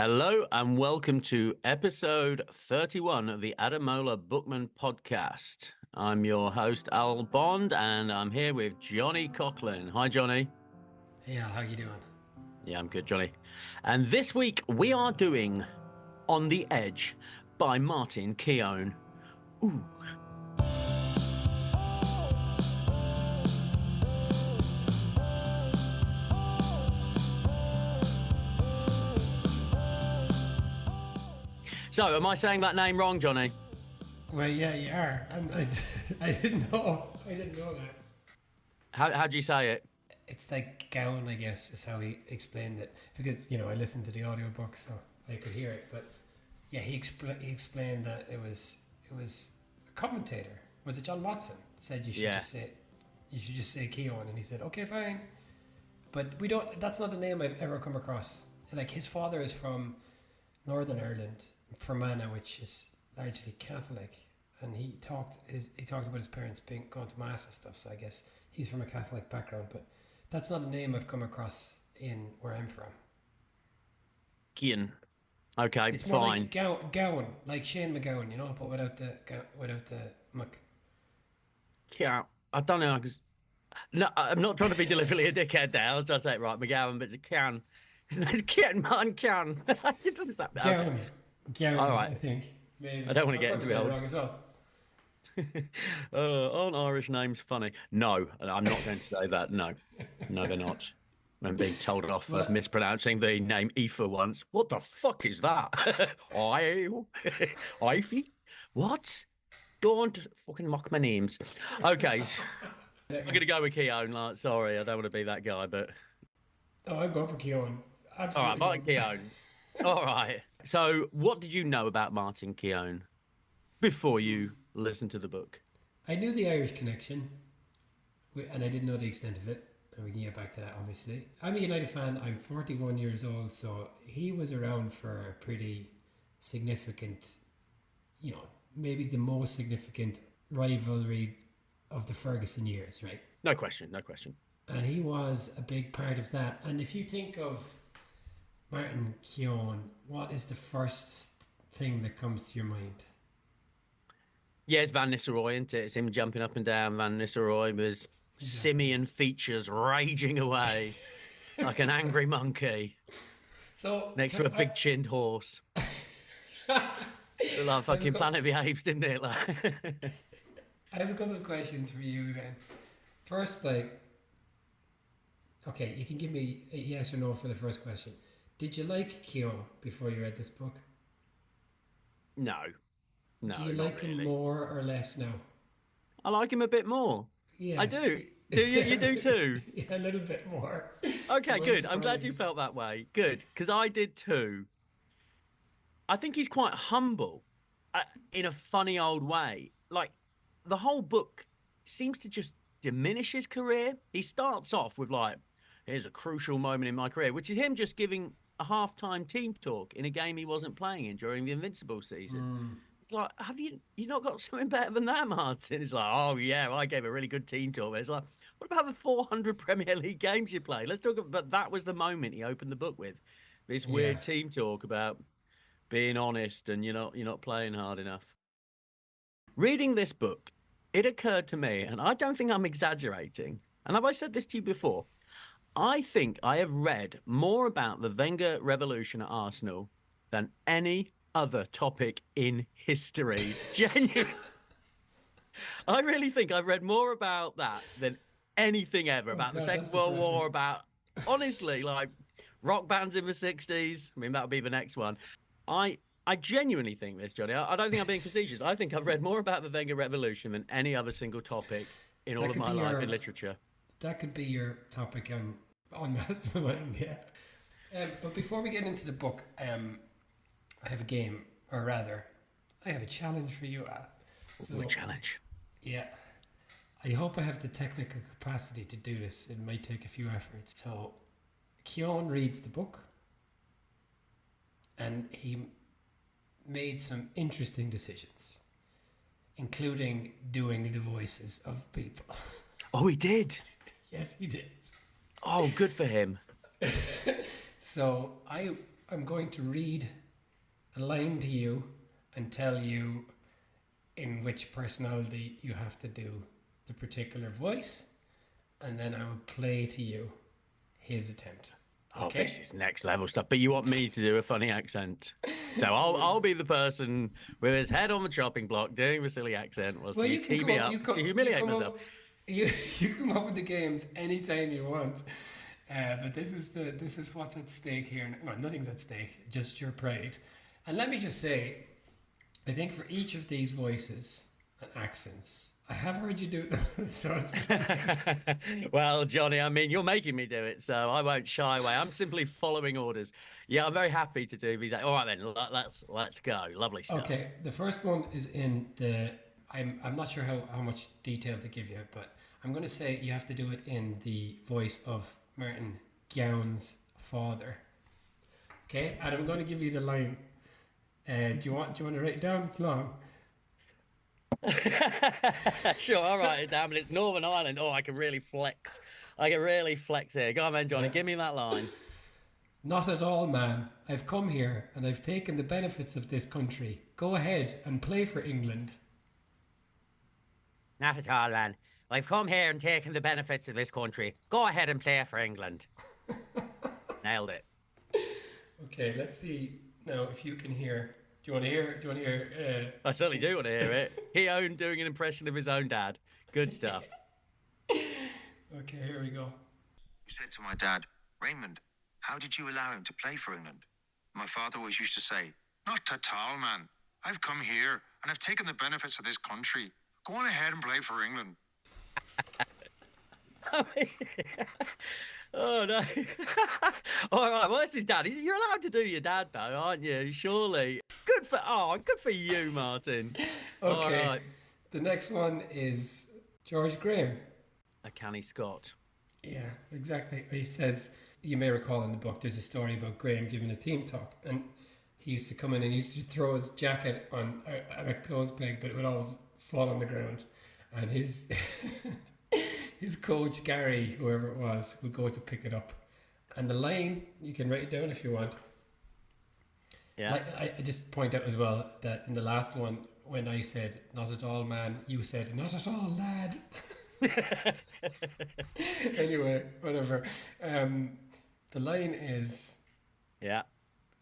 Hello and welcome to episode 31 of the Adamola Bookman podcast. I'm your host, Al Bond, and I'm here with Johnny Coughlin. Hi, Johnny. Hey Al, how you doing? Yeah, I'm good, Johnny. And this week we are doing On the Edge by Martin Keown. Ooh. So, am I saying that name wrong, Johnny? Well, yeah, you are. And I didn't know. I didn't know that. How do you say it? It's like gown, I guess, is how he explained it. Because I listened to the audiobook, so I could hear it. But yeah, he explained that it was a commentator. Was it John Watson? Said you should just say Keown, and he said okay, fine. But we don't. That's not a name I've ever come across. Like his father is from Northern Ireland, Fermanagh, which is largely Catholic, and he talked about his parents going to mass and stuff. So I guess he's from a Catholic background, but that's not a name I've come across in where I'm from. Keown. Okay, It's more fine. like Gowan, like Shane McGowan, but without the muck. Yeah, I don't know. No, I'm not trying to be deliberately a dickhead there. I was trying to say it right, McGowan, but it's Keown. His name's Keown, Martin Keown. Gowan, All right. I think maybe. I don't want to I'll get probably into say it. it wrong as well. Aren't Irish names funny? No, I'm not going to say that. No, no, they're not. I'm being told off for Well, mispronouncing the name Aoife once. What the fuck is that? Ivy? What? Don't fucking mock my names. Okay, so I'm going to go with Keown. Like, sorry, I don't want to be that guy, but oh, I'm going for Keown. all right, Absolutely Martin going. Keown. All right. So, what did you know about Martin Keown before you listened to the book? I knew the Irish connection, and I didn't know the extent of it. And we can get back to that, obviously. I'm a United fan. I'm 41 years old, so he was around for a pretty significant, maybe the most significant rivalry of the Ferguson years, right? No question, no question. And he was a big part of that. And if you think of Martin Keown, what is the first thing that comes to your mind? Yeah, it's Van Nistelrooy, isn't it? It's him jumping up and down. Van Nistelrooy with his Exactly. simian features raging away like an angry monkey So next to a big chinned horse. Like I have a fucking couple, Planet of the Apes, didn't it? Like, I have a couple of questions for you then. First, okay, you can give me a yes or no for the first question. Did you like Keown before you read this book? no, Do no, you not like him really. more or less now? I like him a bit more. I Yeah. do. Do you? You do too? Yeah, a little bit more. To Okay, my good. I'm glad you surprise. felt that way. Good, because I did too. I think he's quite humble in a funny old way. Like the whole book seems to just diminish his career. He starts off with like, "Here's a crucial moment in my career," which is him just giving a half-time team talk in a game he wasn't playing in during the Invincibles season. Mm, Like, have you not got something better than that, Martin? It's like, oh yeah, I gave a really good team talk. It's like, what about the 400 Premier League games you played? Let's talk about. But that was the moment he opened the book with this weird yeah. team talk about being honest and you're not playing hard enough. Reading this book, it occurred to me, and I don't think I'm exaggerating, and have I said this to you before? I think I have read more about the Wenger revolution at Arsenal than any other topic in history. Genuine. I really think I've read more about that than anything ever, Oh about the God, Second that's World War, depressing. about honestly, like rock bands in the 60s. I mean, that would be the next one. I genuinely think this, Johnny. I don't think I'm being facetious. I think I've read more about the Wenger Revolution than any other single topic in all That of could my be life in your literature. that could be your topic on Mastermind. Yeah. But before we get into the book, I have a game, or rather, I have a challenge for you, Al. Ooh, a So challenge. yeah, I hope I have the technical capacity to do this. It might take a few efforts. So Keown reads the book, and he made some interesting decisions, including doing the voices of people. Oh, he did. Yes, he did. Oh, good for him. So I I'm going to read a line to you and tell you in which personality you have to do the particular voice, and then I will play to you his attempt. Oh, Okay? this is next level stuff. But you want me to do a funny accent. So I'll be the person with his head on the chopping block doing the silly accent whilst you tee me up to humiliate myself. You come up with the games anytime you want. But this is what's at stake here. Well, nothing's at stake, just your pride. And let me just say, I think for each of these voices and accents, I have heard you do them. So it's Well, Johnny, I mean, you're making me do it, so I won't shy away. I'm simply following orders. Yeah, I'm very happy to do these. All right, then, let's go. Lovely stuff. okay. The first one is in the. I'm not sure how much detail to give you, but I'm going to say you have to do it in the voice of Martin Keown's father. Okay, and I'm going to give you the line. Do you want to write it down? It's long. Sure, I'll write it down, but it's Northern Ireland. Oh, I can really flex. I can really flex here. Go on then, Johnny. Give me that line. Not at all, man. I've come here and I've taken the benefits of this country. Go ahead and play for England. Not at all, man. I've come here and taken the benefits of this country. Go ahead and play for England. Nailed it. Okay, let's see now if you can hear. Do you want to hear? I certainly do want to hear it. Keown doing an impression of his own dad. Good stuff. Okay, here we go. You said to my dad, Raymond, how did you allow him to play for England? My father always used to say, not at all, man. I've come here and I've taken the benefits of this country. Go on ahead and play for England. Oh, no. All right, well, this is dad. You're allowed to do your dad, though, aren't you? Surely. Good for you, Martin. Okay. All right. The next one is George Graham. A canny Scot. Yeah, exactly. He says, you may recall in the book, there's a story about Graham giving a team talk, and he used to come in and he used to throw his jacket on a clothes peg, but it would always fall on the ground. And his his coach, Gary, whoever it was, would go to pick it up. And the line, you can write it down if you want. Yeah. I just point out as well that in the last one, when I said, not at all, man, you said, not at all, lad. Anyway, whatever. The line is, Yeah.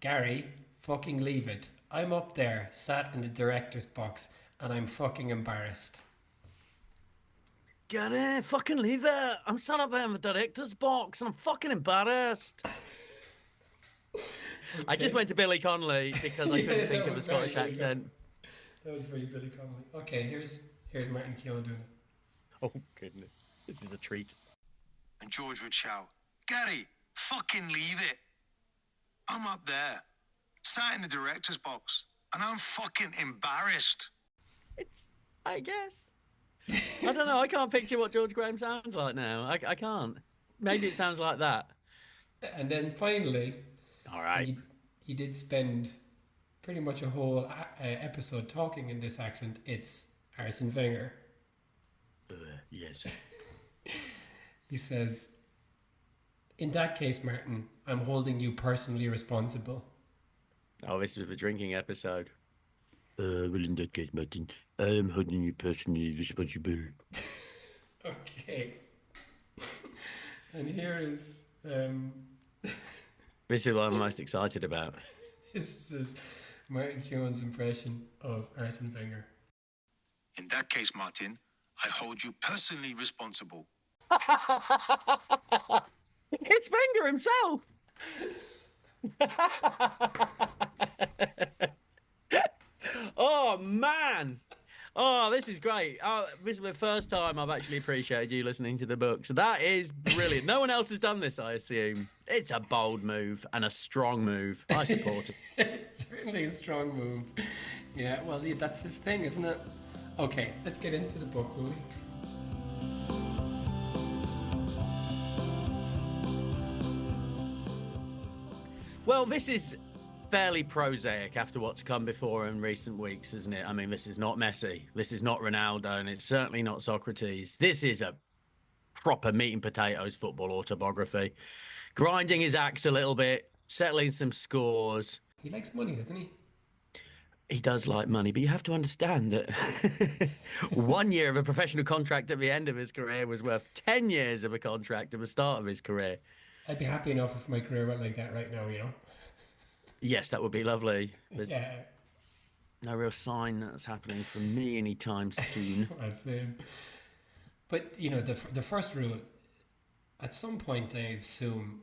Gary, fucking leave it. I'm up there, sat in the director's box, and I'm fucking embarrassed. Get it, fucking leave it. I'm sat up there in the director's box and I'm fucking embarrassed. Okay. I just went to Billy Connolly because I couldn't think of a Scottish accent. That was very Billy Connolly. Okay, here's Martin Keown doing it. Oh, goodness. This is a treat. And George would shout, Gary, fucking leave it. I'm up there, sat in the director's box, and I'm fucking embarrassed. I guess. I don't know. I can't picture what George Graham sounds like now. I can't. Maybe it sounds like that. And then finally, all right, he did spend pretty much a whole episode talking in this accent. It's Arsene Wenger. Yes. He says, in that case, Martin, I'm holding you personally responsible. Oh, this is the drinking episode. Well, in that case, Martin, I am holding you personally responsible. Okay. And here is... This is what I'm most excited about. This is Martin Keown's impression of Arsene Wenger. In that case, Martin, I hold you personally responsible. It's Wenger himself. Oh, man. Oh, this is great. Oh, this is the first time I've actually appreciated you listening to the book. So that is brilliant. No one else has done this, I assume. It's a bold move and a strong move. I support it. It's certainly a strong move. Yeah, well, that's his thing, isn't it? Okay, let's get into the book, will we? Well, this is fairly prosaic after what's come before in recent weeks, isn't it? I mean, this is not Messi, this is not Ronaldo, and it's certainly not Socrates. This is a proper meat and potatoes football autobiography. Grinding his axe a little bit, settling some scores. He likes money, doesn't he? He does like money, but you have to understand that 1 year of a professional contract at the end of his career was worth 10 years of a contract at the start of his career. I'd be happy enough if my career went like that right now, you know? Yes, that would be lovely. There's Yeah, no real sign that's happening for me anytime soon. that's it. But, you know, the first rule, at some point, I assume,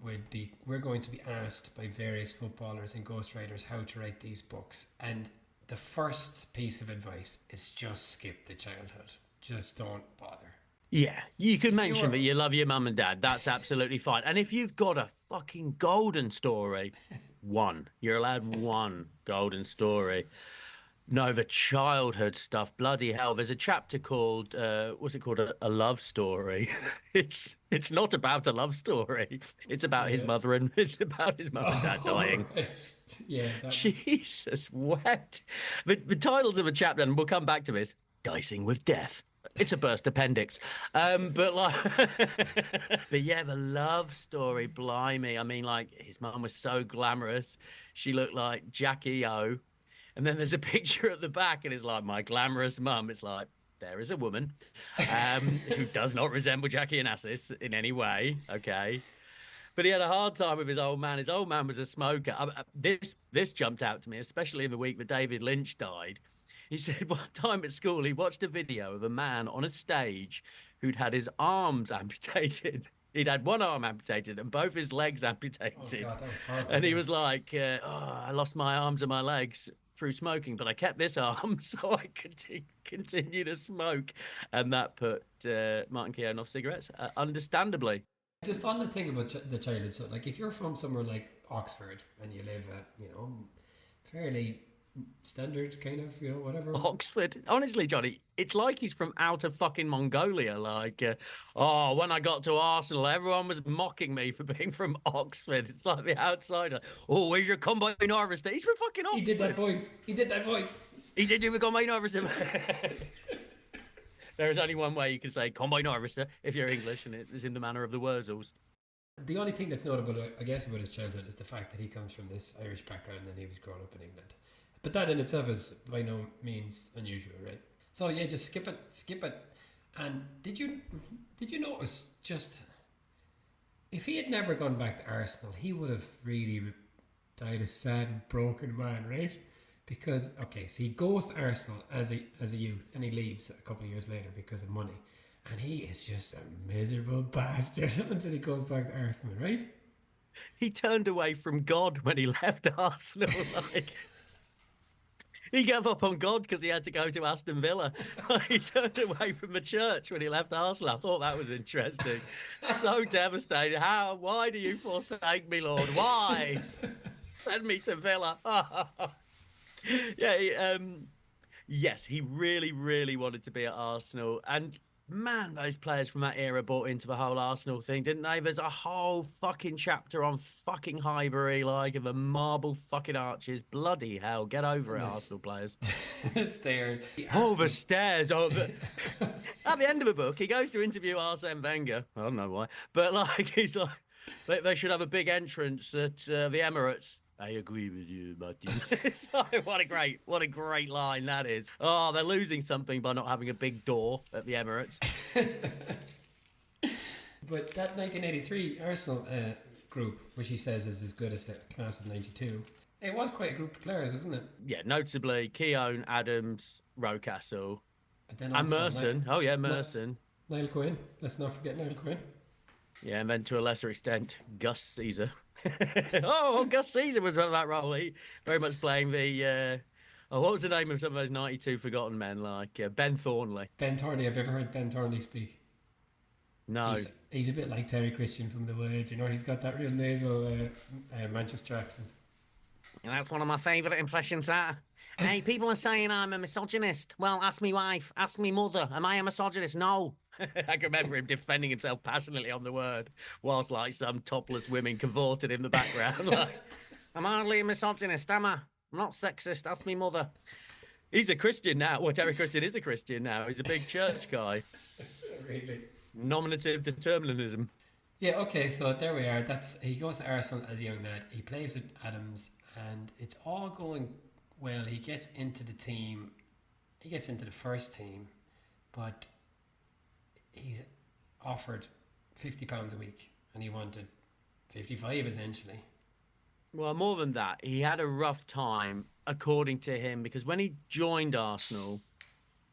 we're going to be asked by various footballers and ghostwriters how to write these books. And the first piece of advice is just skip the childhood. Just don't bother. Yeah, you could mention you're- that you love your mum and dad. That's absolutely fine. And if you've got a fucking golden story, you're allowed one golden story. No, the childhood stuff, bloody hell. There's a chapter called, what's it called? A love story. It's not about a love story. It's about his mother and dad dying. Right. Yeah, Jesus wept. The titles of a chapter, and we'll come back to this, Dicing with Death. It's a burst appendix. But like, but yeah, the love story, blimey. I mean, like, his mum was so glamorous. She looked like Jackie O. And then there's a picture at the back, and it's like, my glamorous mum. It's like, there is a woman who does not resemble Jackie Onassis in any way. Okay. But he had a hard time with his old man. His old man was a smoker. This jumped out to me, especially in the week that David Lynch died. He said one time at school he watched a video of a man on a stage who'd had his arms amputated. He'd had one arm amputated and both his legs amputated. Oh, God, that was horrible. And he was like, I lost my arms and my legs through smoking, but I kept this arm so I could continue to smoke. And that put Martin Keown off cigarettes, understandably. Just on the thing about the childhood, so like if you're from somewhere like Oxford and you live fairly standard kind of, whatever. Oxford. Honestly, Johnny, it's like he's from out of fucking Mongolia. Like, when I got to Arsenal, everyone was mocking me for being from Oxford. It's like the outsider. Oh, where's your combine harvester? He's from fucking Oxford. He did that voice. He did do the combine harvester. There is only one way you can say combine harvester if you're English, and it is in the manner of the Wurzels. The only thing that's notable, I guess, about his childhood is the fact that he comes from this Irish background and he was growing up in England. But that in itself is by no means unusual, right? So yeah, just skip it. And did you notice just if he had never gone back to Arsenal, he would have really died a sad, broken man, right? Because so he goes to Arsenal as a youth and he leaves a couple of years later because of money, and he is just a miserable bastard until he goes back to Arsenal, right? He turned away from God when he left Arsenal. Like. He gave up on God because he had to go to Aston Villa. He turned away from the church when he left Arsenal. I thought that was interesting. So devastated. Why do you forsake me, Lord? Why? Send me to Villa. Yeah. Yes, he really, really wanted to be at Arsenal. And man, those players from that era bought into the whole Arsenal thing, didn't they? There's a whole fucking chapter on fucking Highbury, like, of the marble fucking arches. Bloody hell, get over it, Arsenal players. The stairs. The stairs. At the end of the book, he goes to interview Arsene Wenger. I don't know why. But, like, he's like, they should have a big entrance at the Emirates. I agree with you, Martin. It's like, what a great line that is. Oh, they're losing something by not having a big door at the Emirates. But that 1983 Arsenal group, which he says is as good as the class of 92, it was quite a group of players, wasn't it? Yeah, notably Keown, Adams, Rocastle, and Merson. Merson. Niall Quinn. Let's not forget Niall Quinn. Yeah, and then to a lesser extent, Gus Caesar. Gus Caesar was on that role. He very much playing the what was the name of some of those 92 forgotten men, like Ben Thornley. Ben Thornley. Have you ever heard Ben Thornley speak? No. He's a bit like Terry Christian from The Wedge. He's got that real nasal Manchester accent. And that's one of my favourite impressions, that. Hey, people are saying I'm a misogynist. Well, ask me wife, ask me mother. Am I a misogynist? No. I can remember him defending himself passionately on the word, whilst like some topless women cavorted in the background. Like, I'm hardly a misogynist, am I? I'm not sexist. Ask me mother. He's a Christian now. Well, Terry Christian is a Christian now. He's a big church guy. Really? Nominative determinism. Yeah, okay, so there we are. He goes to Arsenal as a young lad. He plays with Adams, and it's all going well. He gets into the team. He gets into the first team, but he's offered £50 a week, and he wanted 55 essentially. Well, more than that, he had a rough time, according to him, because when he joined Arsenal,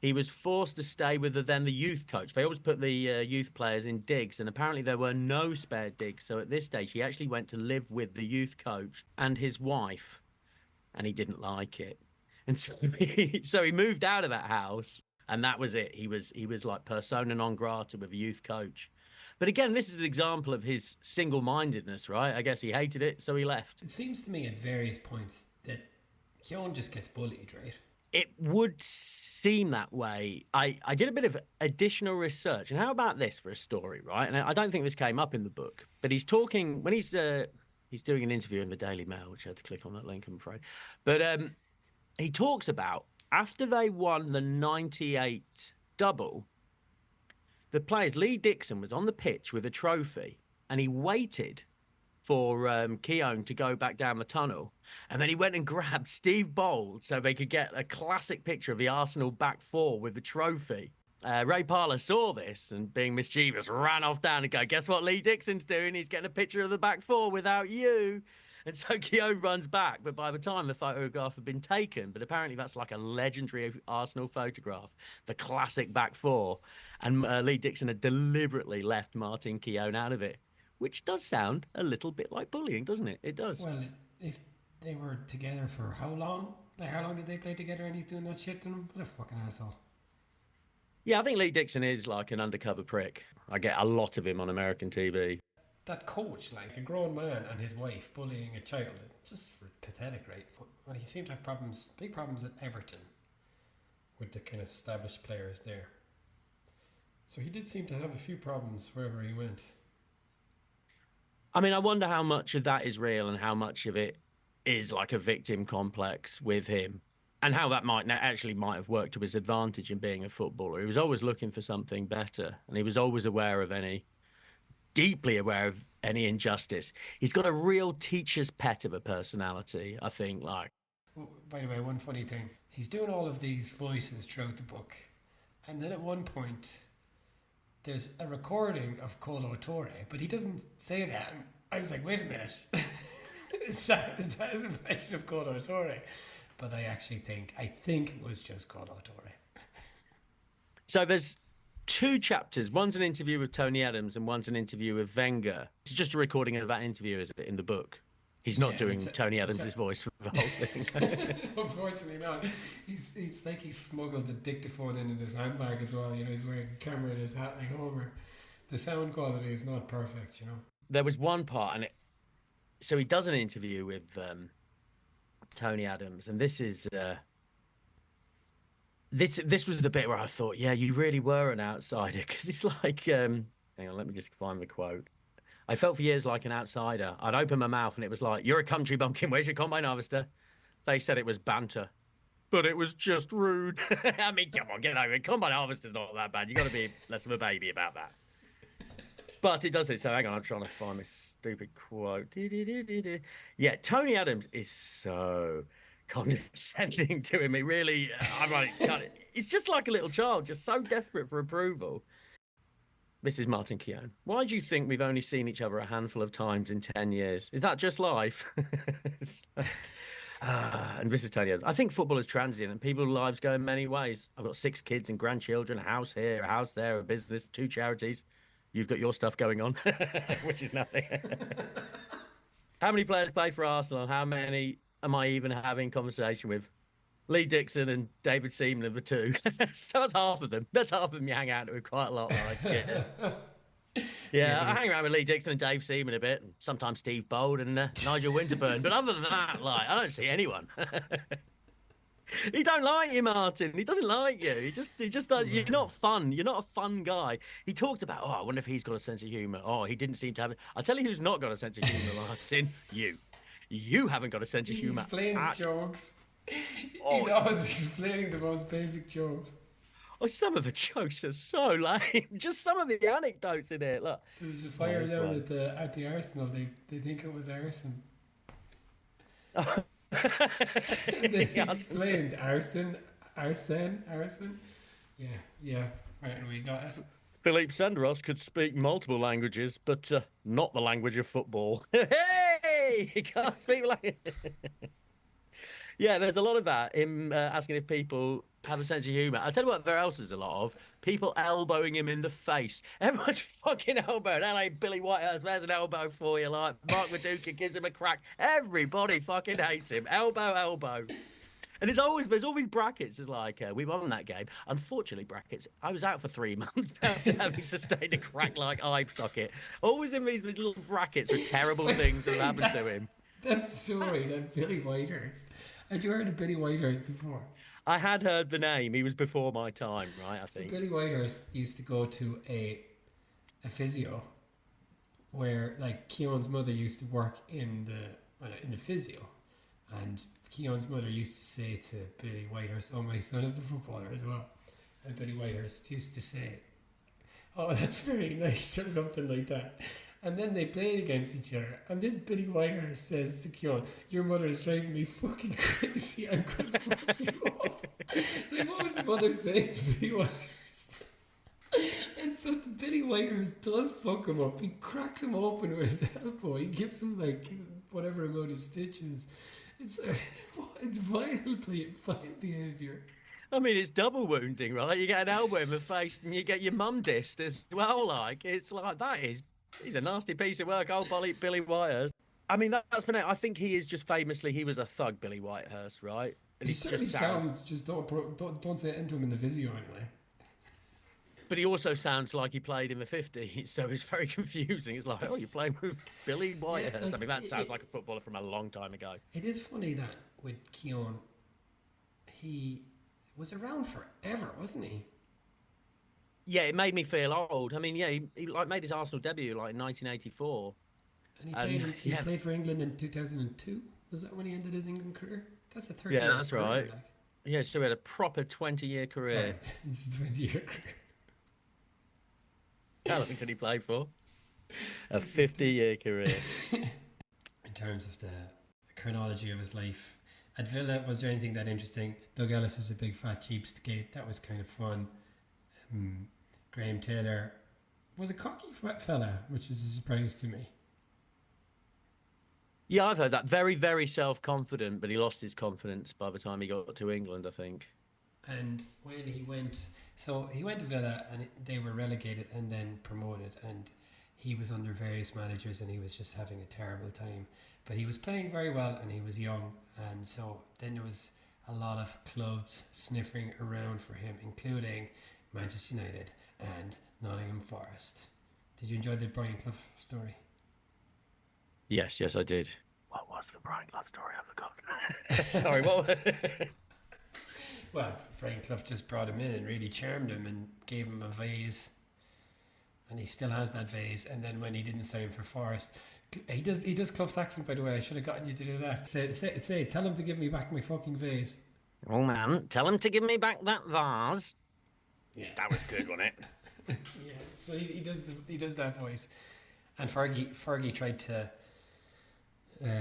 he was forced to stay with the youth coach. They always put the youth players in digs, and apparently there were no spare digs. So at this stage, he actually went to live with the youth coach and his wife, and he didn't like it. And so he moved out of that house, and that was it. He was like persona non grata with a youth coach. But again, this is an example of his single-mindedness, right? I guess he hated it, so he left. It seems to me at various points that Keown just gets bullied, right? It would seem that way. I did a bit of additional research. And how about this for a story, right? And I don't think this came up in the book, but he's talking when he's doing an interview in the Daily Mail, which I had to click on that link, I'm afraid. But he talks about after they won the 98 double, the players, Lee Dixon was on the pitch with a trophy and he waited for Keown to go back down the tunnel. And then he went and grabbed Steve Bold so they could get a classic picture of the Arsenal back four with the trophy. Ray Parlour saw this and, being mischievous, ran off down and go, guess what Lee Dixon's doing? He's getting a picture of the back four without you. And so Keown runs back, but by the time the photograph had been taken, but apparently that's like a legendary Arsenal photograph, the classic back four, and Lee Dixon had deliberately left Martin Keown out of it, which does sound a little bit like bullying, doesn't it? It does. Well, if they were together for how long? Like, how long did they play together and he's doing that shit to them? What a fucking asshole. Yeah, I think Lee Dixon is like an undercover prick. I get a lot of him on American TV. That coach, like a grown man and his wife bullying a child, it's just pathetic, right? But he seemed to have problems, big problems at Everton with the kind of established players there. So he did seem to have a few problems wherever he went. I mean, I wonder how much of that is real and how much of it is like a victim complex with him, and how that might have worked to his advantage in being a footballer. He was always looking for something better, and he was always deeply aware of any injustice. He's got a real teacher's pet of a personality, I think. Like, by the way, one funny thing, he's doing all of these voices throughout the book, and then at one point there's a recording of Colo Torre, but he doesn't say that. I was like, wait a minute. is that his impression of Colo Torre? But I think it was just Colo Torre. So there's two chapters. One's an interview with Tony Adams and one's an interview with Wenger. It's just a recording of that interview, is it, in the book? He's not doing Tony Adams' voice for the whole thing. Unfortunately not. He's like he smuggled the dictaphone in his handbag as well. You know, he's wearing a camera in his hat like Homer. The sound quality is not perfect, you know. There was one part, so he does an interview with Tony Adams, and this is this was the bit where I thought, yeah, you really were an outsider, because it's like, hang on, let me just find the quote. I felt for years like an outsider. I'd open my mouth and it was like, you're a country bumpkin, where's your combine harvester? They said it was banter, but it was just rude. I mean, come on, get over it. Combine harvester's not that bad. You got to be less of a baby about that. But it does it. So hang on, I'm trying to find this stupid quote. Yeah, Tony Adams is so condescending to him. It really, I'm like, he's just like a little child, just so desperate for approval. This is Martin Keown. Why do you think we've only seen each other a handful of times in 10 years? Is that just life? And this is Tony Adams. I think football is transient and people's lives go in many ways. I've got 6 kids and grandchildren, a house here, a house there, a business, 2 charities. You've got your stuff going on, which is nothing. How many players play for Arsenal? How many am I even having conversation with? Lee Dixon and David Seaman are the 2. So that's half of them. That's half of them you hang out with quite a lot. Like, yeah, I hang around with Lee Dixon and Dave Seaman a bit, and sometimes Steve Bold and Nigel Winterburn. But other than that, like, I don't see anyone. He don't like you, Martin. He doesn't like you. He just you're not fun. You're not a fun guy. He talked about, I wonder if he's got a sense of humour. Oh, he didn't seem to have it. I'll tell you who's not got a sense of humour, Martin. You. You haven't got a sense of humour. He explains jokes. He's always explaining the most basic jokes. Oh, some of the jokes are so lame. Just some of the anecdotes in it. Look, There was a oh, fire this down one. at the Arsenal. They think it was arson. And then he Yeah, explains arson. Yeah, yeah. Right, we got it. Philippe Senderos could speak multiple languages, but not the language of football. Hey, he can't speak language. Yeah, there's a lot of that. Him asking if people have a sense of humor. I'll tell you what, there else is a lot of people elbowing him in the face. Everyone's fucking elbowed. Hello, Billy Whitehurst. There's an elbow for you. Like Mark Viduka gives him a crack. Everybody fucking hates him. Elbow, elbow. And there's always brackets. It's like we won that game. Unfortunately, brackets. I was out for 3 months after having sustained a crack like eye socket. Always in these little brackets with terrible things that happened to him. That story, that Billy Whitehurst. Had you heard of Billy Whitehurst before? I had heard the name. He was before my time, right? I So think. Billy Whitehurst used to go to a physio where like Keown's mother used to work in the physio, and Keown's mother used to say to Billy Whitehurst, "Oh, my son is a footballer as well," and Billy Whitehurst used to say, "Oh, that's very nice," or something like that. And then they played against each other. And this Billy Whitehurst says to Keown, "Your mother is driving me fucking crazy. I'm going to fuck you up." Like, what was the mother saying to Billy Whitehurst? And so the Billy Whitehurst does fuck him up. He cracks him open with his elbow. He gives him like whatever amount of stitches. It's it's vile behaviour. I mean, it's double wounding, right? You get an elbow in the face and you get your mum dissed as well. Like, it's like, he's a nasty piece of work, old Billy Whitehurst. I mean, that's for now. I think he is just famously, he was a thug, Billy Whitehurst, right? And He he's certainly just sounds, just don't say it into him in the physio anyway. but he also sounds like he played in the 50s, so it's very confusing. It's like, oh, you're playing with Billy Whitehurst. like, I mean, that sounds like a footballer from a long time ago. It is funny that with Keown, he was around forever, wasn't he? Yeah, it made me feel old. I mean, yeah, he like made his Arsenal debut like in 1984. And And he yeah, played for England in 2002. Was that when he ended his England career? That's a 30 yeah, year that's career. right. Like. Yeah, so he had a proper 20-year Sorry, career. it's a 20-year career. How long did he play for? A 50-year career. In terms of the chronology of his life, at Villa, was there anything that interesting? Doug Ellis was a big fat cheapskate. That was kind of fun. Graham Taylor was a cocky fella, which is a surprise to me. Yeah, I've heard that. Very, very self-confident, but he lost his confidence by the time he got to England, I think. And when he went to Villa and they were relegated and then promoted, and he was under various managers and he was just having a terrible time. But he was playing very well and he was young, and so then there was a lot of clubs sniffing around for him, including Manchester United and Nottingham Forest. Did you enjoy the Brian Clough story? Yes, I did. What was the Brian Clough story? I forgot. Sorry, what? Well, Brian Clough just brought him in and really charmed him and gave him a vase, and he still has that vase. And then when he didn't sign for Forest, he does Clough's accent, by the way. I should have gotten you to do that. Say, tell him to give me back my fucking vase. Oh man, tell him to give me back that vase. Yeah, That was good, wasn't it? yeah. So he does that voice, and Fergie tried to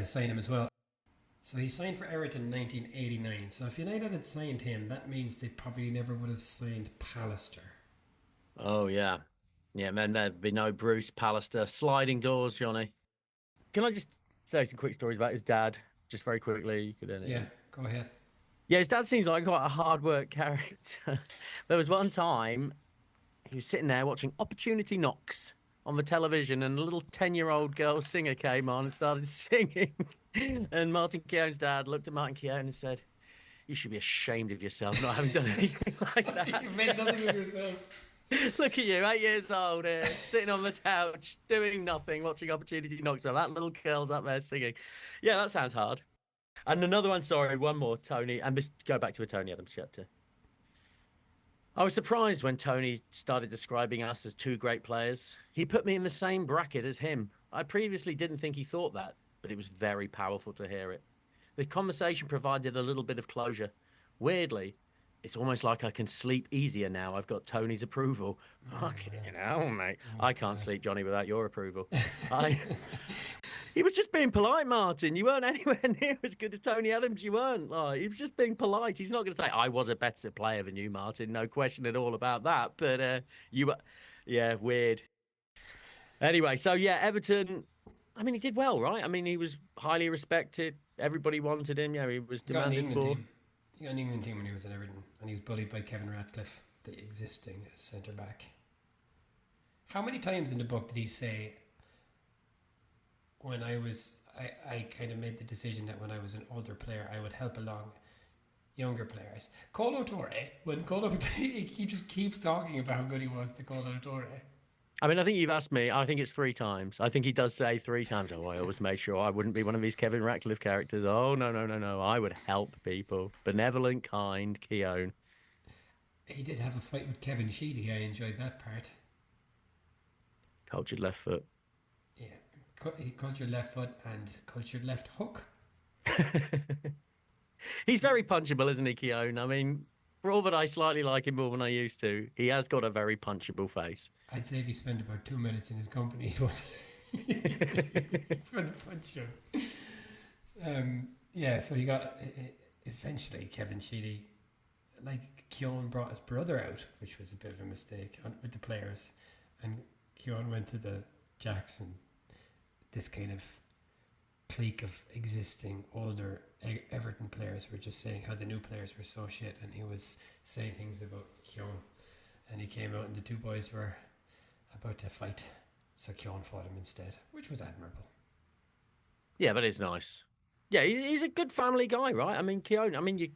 sign him as well. So he signed for Everton in 1989. So if United had signed him, that means they probably never would have signed Pallister. Oh yeah, yeah, man. There'd be no Bruce Pallister. Sliding doors, Johnny. Can I just say some quick stories about his dad, just very quickly? You could Yeah, go ahead. Yeah, his dad seems like quite a hard work character. There was one time he was sitting there watching Opportunity Knocks on the television, and a little 10-year-old girl singer came on and started singing. And Martin Keown's dad looked at Martin Keown and said, "You should be ashamed of yourself not having done anything like that." You've made nothing of yourself. Look at you, 8 years old, sitting on the couch, doing nothing, watching Opportunity Knocks. So that little girl's up there singing. Yeah, that sounds hard. And another one, sorry, one more, Tony, and this go back to a Tony Adams chapter. I was surprised when Tony started describing us as two great players. He put me in the same bracket as him. I previously didn't think he thought that, but it was very powerful to hear it. The conversation provided a little bit of closure. Weirdly, it's almost like I can sleep easier now. I've got Tony's approval. Fucking hell, mate. I can't sleep, Johnny, without your approval. I He was just being polite, Martin. You weren't anywhere near as good as Tony Adams. You weren't. Like, he was just being polite. He's not going to say, I was a better player than you, Martin. No question at all about that. But you were, yeah, weird. Anyway, so yeah, Everton, I mean, he did well, right? I mean, he was highly respected. Everybody wanted him. Yeah, he was He got an demanded England for. team. He got an England team when he was at Everton, and he was bullied by Kevin Ratcliffe, the existing centre back. How many times in the book did he say, when I kind of made the decision that when I was an older player, I would help along younger players. Colo Torre, when Colo, he just keeps talking about how good he was to Colo Torre. I mean, I think you've asked me. I think it's 3 times. I think he does say 3 times. Oh, I always made sure I wouldn't be one of these Kevin Ratcliffe characters. Oh, no, no, no, no. I would help people. Benevolent, kind, Keown. He did have a fight with Kevin Sheedy. I enjoyed that part. Cultured left foot. Yeah, he cultured left foot and cultured left hook. He's very punchable, isn't he, Keown? I mean, for all that I slightly like him more than I used to, he has got a very punchable face. I'd say if he spent about 2 minutes in his company, he would for the punch him. Yeah, so he got essentially Kevin Sheedy. Like Keown brought his brother out, which was a bit of a mistake with the players, and Keown went to the Jackson. This kind of clique of existing older Everton players were just saying how the new players were so shit, and he was saying things about Keown, and he came out and the two boys were about to fight, so Keown fought him instead, which was admirable. Yeah, that is nice. Yeah, he's a good family guy, right? I mean, Keown, I mean,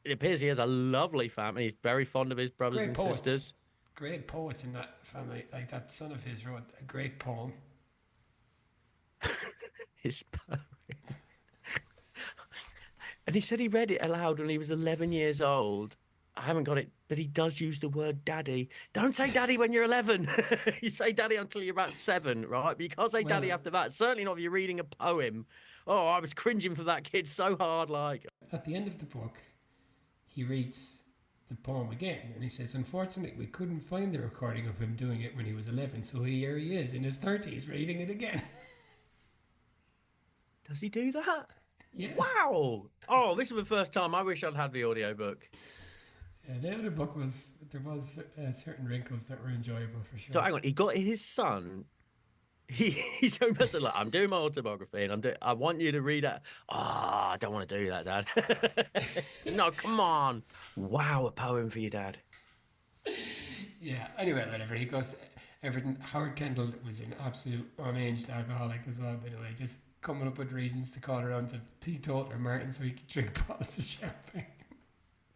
it appears he has a lovely family. He's very fond of his brothers and sisters. Great poets in that family. Like that son of his wrote a great poem. His poem. And he said he read it aloud when he was 11 years old. I haven't got it, but he does use the word daddy. Don't say daddy when you're 11. You say daddy until you're about 7, right? But you can't say daddy after that. Certainly not if you're reading a poem. Oh, I was cringing for that kid so hard. Like, at the end of the book, he reads the poem again, and he says, unfortunately, we couldn't find the recording of him doing it when he was 11, so here he is in his 30s reading it again. Does he do that? Yeah. Wow. Oh, this is the first time. I wish I'd had the audiobook. Yeah, the other book there was certain wrinkles that were enjoyable for sure. So hang on, he got his son. He's so much like, I'm doing my autobiography, and I want you to read it. I don't want to do that, Dad. No, come on. Wow, a poem for you, Dad. Yeah. Anyway, whatever. He goes. Everton. Howard Kendall was an absolute unaged alcoholic as well, by the way. Just coming up with reasons to call around to teetotaler Martin so he could drink bottles of champagne.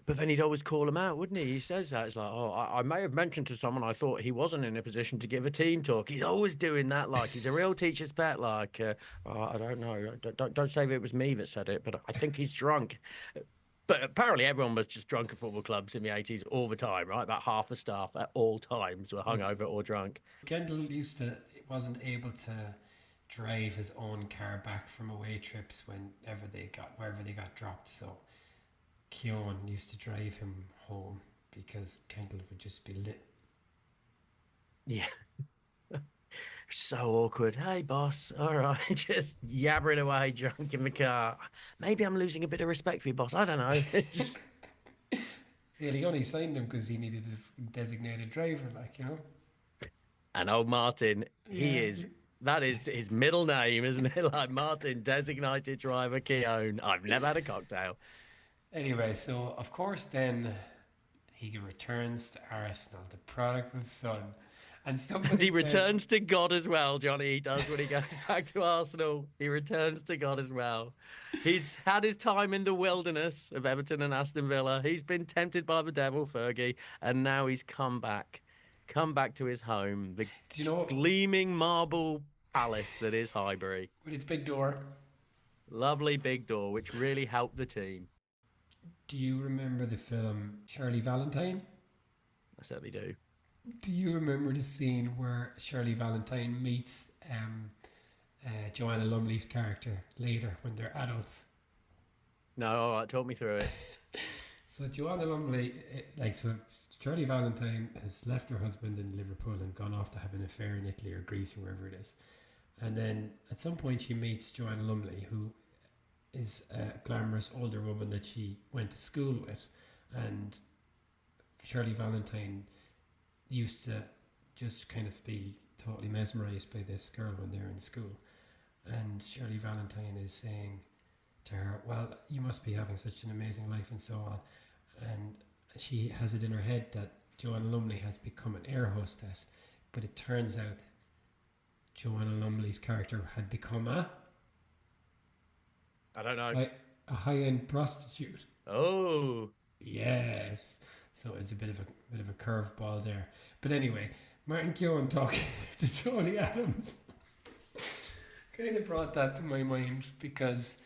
But then he'd always call him out, wouldn't he? He says that. It's like, I may have mentioned to someone I thought he wasn't in a position to give a team talk. He's always doing that. Like, he's a real teacher's pet. Like, I don't know. Don't say that it was me that said it, but I think he's drunk. But apparently everyone was just drunk at football clubs in the 80s all the time, right? About half the staff at all times were hungover or drunk. Kendall wasn't able to drive his own car back from away trips wherever they got dropped. So Keown used to drive him home because Kendall would just be lit. Yeah. So awkward. Hey, boss. All right. Just yabbering away drunk in the car. Maybe I'm losing a bit of respect for you, boss. I don't know. Yeah, he only signed him because he needed a designated driver, like, you know. And old Martin, that is his middle name, isn't it? Like Martin, designated driver Keown. I've never had a cocktail. Anyway, so of course then he returns to Arsenal, the prodigal son. And he returns to God as well, Johnny. He does when he goes back to Arsenal. He returns to God as well. He's had his time in the wilderness of Everton and Aston Villa. He's been tempted by the devil, Fergie, and now he's come back to his home, the gleaming marble palace that is Highbury. With its big door. Lovely big door, which really helped the team. Do you remember the film Shirley Valentine? I certainly do. Do you remember the scene where Shirley Valentine meets Joanna Lumley's character later when they're adults? No, all right, talk me through it. So Joanna Lumley, so Shirley Valentine has left her husband in Liverpool and gone off to have an affair in Italy or Greece or wherever it is. And then at some point she meets Joanna Lumley, who is a glamorous older woman that she went to school with. And Shirley Valentine used to just kind of be totally mesmerised by this girl when they were in school. And Shirley Valentine is saying to her, well, you must be having such an amazing life and so on. And she has it in her head that Joanna Lumley has become an air hostess. But it turns out Joanna Lumley's character had become I don't know. a high-end prostitute. Oh, Yes. So it's a bit of a curveball there. But anyway, Martin Keown talking to Tony Adams kind of brought that to my mind, because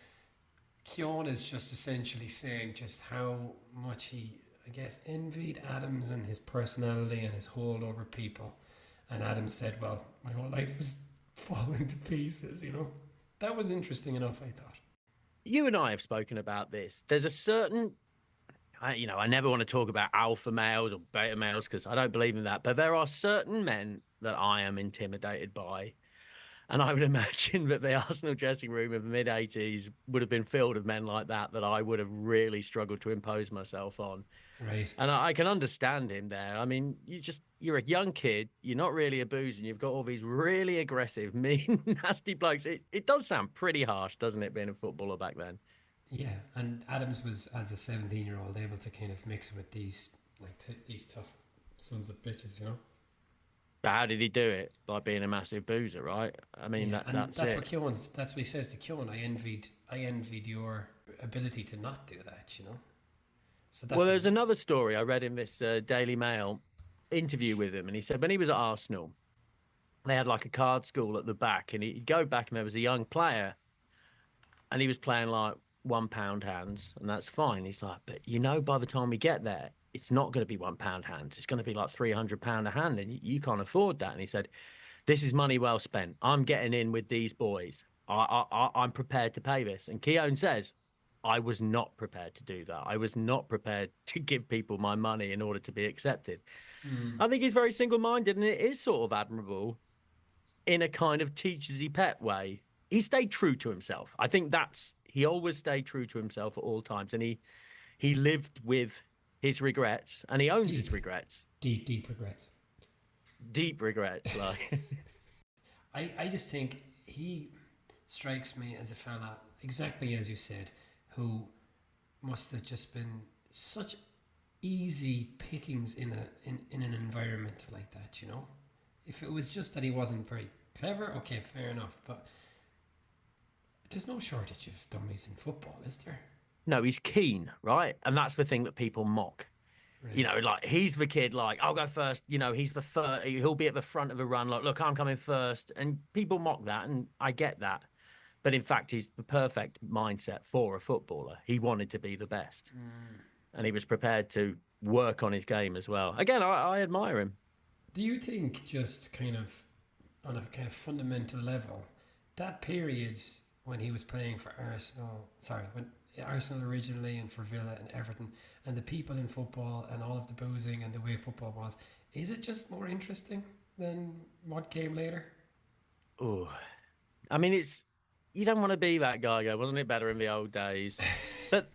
Keown is just essentially saying just how much he, I guess, envied Adams and his personality and his hold over people. And Adams said, well, my whole life was falling to pieces, you know. That was interesting enough, I thought. you and I have spoken about this. There's a certain, I never want to talk about alpha males or beta males because I don't believe in that. But there are certain men that I am intimidated by. And I would imagine that the Arsenal dressing room of the mid-'80s would have been filled with men like that I would have really struggled to impose myself on. Right. And I can understand him there. I mean, you're a young kid, you're not really a boozer, and you've got all these really aggressive, mean, nasty blokes. It does sound pretty harsh, doesn't it, being a footballer back then? Yeah, and Adams was, as a 17-year-old, able to kind of mix with these these tough sons of bitches, you know. But how did he do it? By being a massive boozer, right? I mean, Yeah, that's that's it. what that's what he says to Keown. I envied your ability to not do that, you know. So that's Well, there's another story I read in this Daily Mail interview with him, and he said when he was at Arsenal, they had like a card school at the back, and he'd go back, and there was a young player, and he was playing like £1 hands, and that's fine. He's like, but by the time we get there, it's not going to be £1 hands. It's going to be like £300 a hand, and you can't afford that. And he said, this is money well spent. I'm getting in with these boys. I'm prepared to pay this. And Keown says, I was not prepared to do that. I was not prepared to give people my money in order to be accepted. I think he's very single-minded, and it is sort of admirable in a kind of teachersy pet way. He stayed true to himself. I think he always stayed true to himself at all times, and he lived with his regrets, and he owns his regrets. deep regrets. Deep regrets, like. I just think he strikes me as a fella, exactly as you said, who must have just been such easy pickings in an environment like that, you know. If it was just that he wasn't very clever, okay, fair enough, but there's no shortage of dummies in football, is there? No, he's keen, right? And that's the thing that people mock. Right. Like he's the kid, like, I'll go first. He's the first, he'll be at the front of a run. Like, look, I'm coming first. And people mock that. And I get that. But in fact, he's the perfect mindset for a footballer. He wanted to be the best. And he was prepared to work on his game as well. Again, I admire him. Do you think, just kind of on a kind of fundamental level, that period when he was playing for when Arsenal originally, and for Villa and Everton, and the people in football and all of the boozing and the way football was, is it just more interesting than what came later? Oh, I mean, you don't want to be that guy. Wasn't it better in the old days? But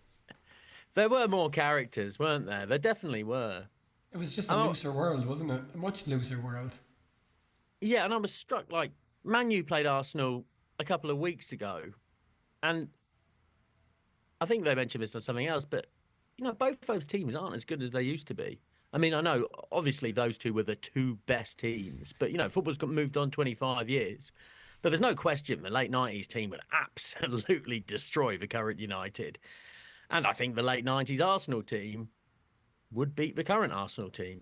there were more characters, weren't there? There definitely were. It was just a looser world, wasn't it? A much looser world. Yeah, and I was struck, like, Man U played Arsenal a couple of weeks ago, and I think they mentioned this on something else, but, both those teams aren't as good as they used to be. I mean, I know, obviously, those two were the two best teams, but, football's moved on 25 years. But there's no question the late 90s team would absolutely destroy the current United. And I think the late 90s Arsenal team would beat the current Arsenal team.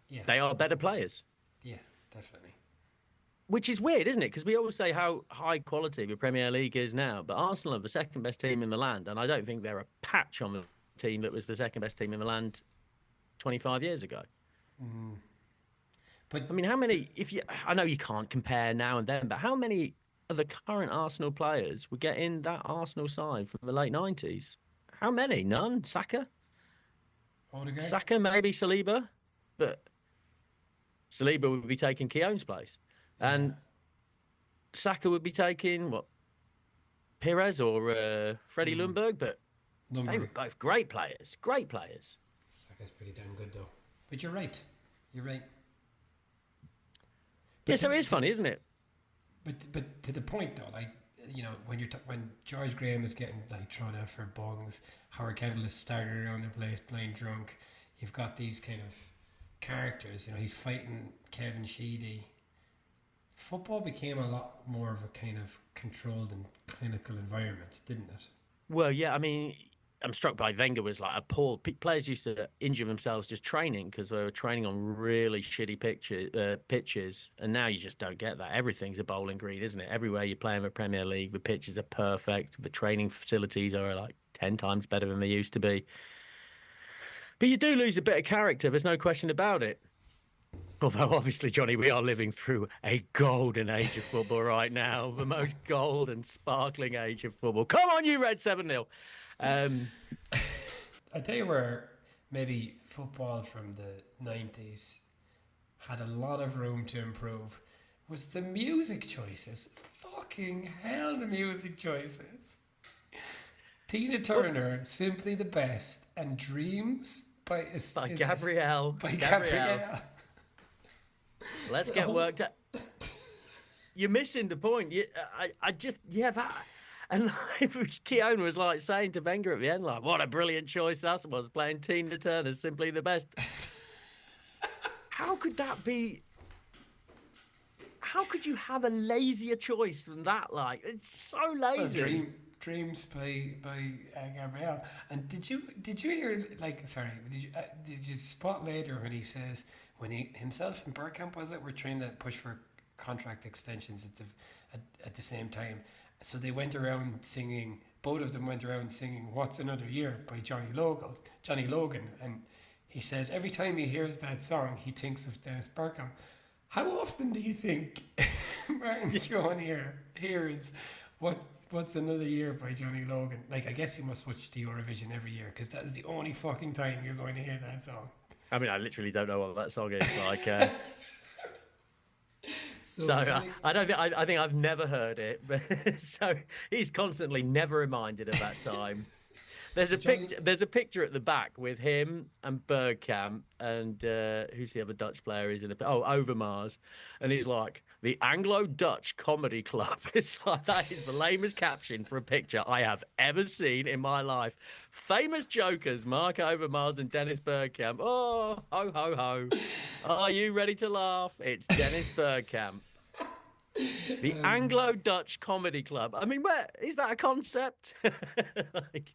Yeah, they are better players. Yeah, definitely. Which is weird, isn't it? Because we always say how high quality the Premier League is now, but Arsenal are the second best team in the land, and I don't think they're a patch on the team that was the second best team in the land 25 years ago. But I mean, how many? I know you can't compare now and then, but how many of the current Arsenal players would get in that Arsenal side from the late 90s? How many? None? Saka? Odegaard? Saka, maybe Saliba, but Saliba would be taking Keown's place, Yeah. and Saka would be taking what, Perez or Freddie Ljungberg, but they were Lumberg. both great players. Great players. Saka's pretty damn good though. But you're right. You're right. Yeah, But so it is funny, isn't it? but to the point though, like when when George Graham is getting like thrown out for bungs, Howard Kendall is staggering around the place playing drunk. You've got these kind of characters. He's fighting Kevin Sheedy. Football became a lot more of a kind of controlled and clinical environment, didn't it? Well, yeah, I mean, I'm struck by Wenger was like appalled. Players used to injure themselves just training because they were training on really shitty pitches, and now you just don't get that. Everything's a bowling green, isn't it? Everywhere you play in the Premier League, the pitches are perfect. The training facilities are like 10 times better than they used to be. But you do lose a bit of character. There's no question about it. Although, obviously, Johnny, we are living through a golden age of football right now, the most golden, sparkling age of football. Come on, you Red 7-0. I tell you where maybe football from the 90s had a lot of room to improve was the music choices. Fucking hell, the music choices. Tina Turner, Simply the Best, and Dreams by Gabrielle. By Gabrielle. Let's get worked out. You're missing the point. I just, yeah, that. And like, Keown was like saying to Wenger at the end, like, what a brilliant choice that was, playing Tina Turner, Simply the Best. How could that be? How could you have a lazier choice than that? Like, it's so lazy. Well, Dreams by Gabrielle. And did you hear, like, sorry, did you spot later when he says, when he himself and Bergkamp, was it, were trying to push for contract extensions at the same time, so they went around singing, both of them went around singing What's Another Year by Johnny Logan, and he says every time he hears that song he thinks of Dennis Bergkamp. How often do you think Martin Keown hears What's Another Year by Johnny Logan? Like, I guess he must watch the Eurovision every year, because that is the only fucking time you're going to hear that song. I mean, I literally don't know what that song is. Like, I think I've never heard it. But so he's constantly never reminded of that time. There's a picture at the back with him and Bergkamp and who's the other Dutch player? He's in Overmars, and he's like, the Anglo-Dutch Comedy Club. It's like, that is the lamest caption for a picture I have ever seen in my life. Famous jokers, Mark Overmars and Dennis Bergkamp. Oh, ho ho ho! Are you ready to laugh? It's Dennis Bergkamp. The Anglo-Dutch Comedy Club. I mean, where is that a concept? Like,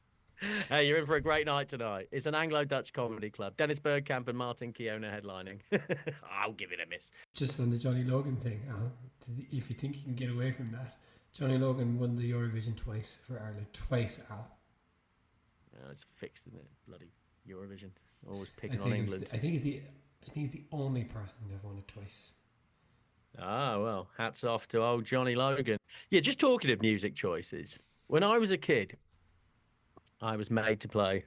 hey, you're in for a great night tonight. It's an Anglo-Dutch comedy club. Dennis Bergkamp and Martin Keown are headlining. I'll give it a miss. Just on the Johnny Logan thing, if you think you can get away from that, Johnny Logan won the Eurovision twice for Ireland. Twice, Al. It's fixed, isn't it? Bloody Eurovision. Always picking on England. I think he's the only person to have won it twice. Ah, well, hats off to old Johnny Logan. Yeah, just talking of music choices. When I was a kid, I was made to play